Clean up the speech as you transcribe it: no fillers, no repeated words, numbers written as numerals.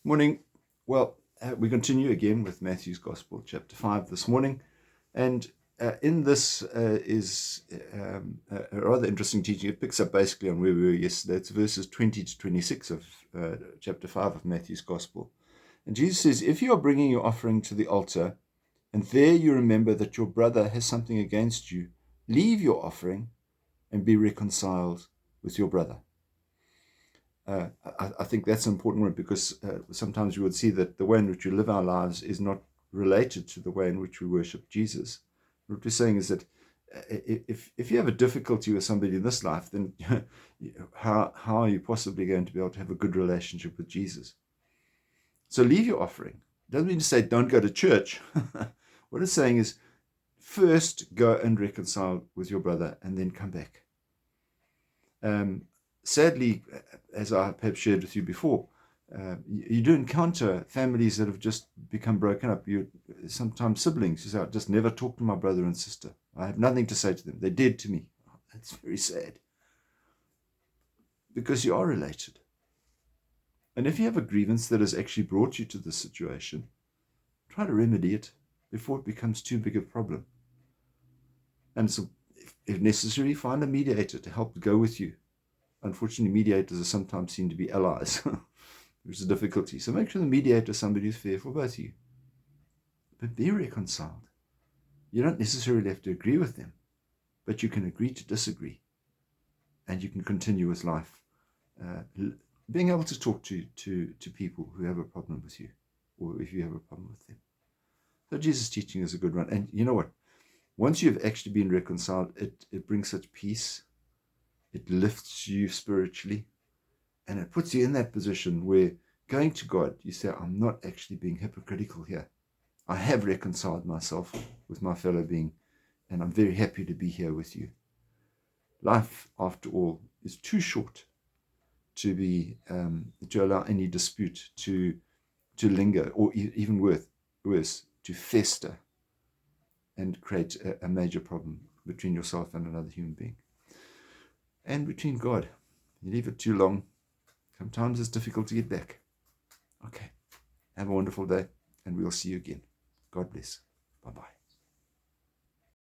Morning. Well, we continue again with Matthew's Gospel, chapter 5 this morning. And in this is a rather interesting teaching. It picks up basically on where we were yesterday. It's verses 20 to 26 of chapter 5 of Matthew's Gospel. And Jesus says, if you are bringing your offering to the altar, and there you remember that your brother has something against you, leave your offering and be reconciled with your brother. I think that's an important word because sometimes we would see that the way in which we live our lives is not related to the way in which we worship Jesus. What we're saying is that if you have a difficulty with somebody in this life, then how are you possibly going to be able to have a good relationship with Jesus? So leave your offering. It doesn't mean to say don't go to church. What it's saying is first go and reconcile with your brother and then come back. Sadly, as I have shared with you before, you do encounter families that have just become broken up. Sometimes siblings who say, I just never talk to my brother and sister. I have nothing to say to them. They're dead to me. Oh, that's very sad. Because you are related. And if you have a grievance that has actually brought you to this situation, try to remedy it before it becomes too big a problem. And so, if necessary, find a mediator to help go with you. Unfortunately, mediators are sometimes seen to be allies. There's a difficulty. So make sure the mediator is somebody who's fair for both of you. But be reconciled. You don't necessarily have to agree with them, but you can agree to disagree. And you can continue with life. Being able to talk to people who have a problem with you, or if you have a problem with them. So Jesus' teaching is a good one. And you know what? Once you've actually been reconciled, it brings such peace. It lifts you spiritually, and it puts you in that position where going to God, you say, I'm not actually being hypocritical here. I have reconciled myself with my fellow being, and I'm very happy to be here with you. Life, after all, is too short to allow any dispute to linger, or even worse, to fester and create a major problem between yourself and another human being. And between God. You leave it too long, sometimes it's difficult to get back. Okay. Have a wonderful day, and we'll see you again. God bless. Bye-bye.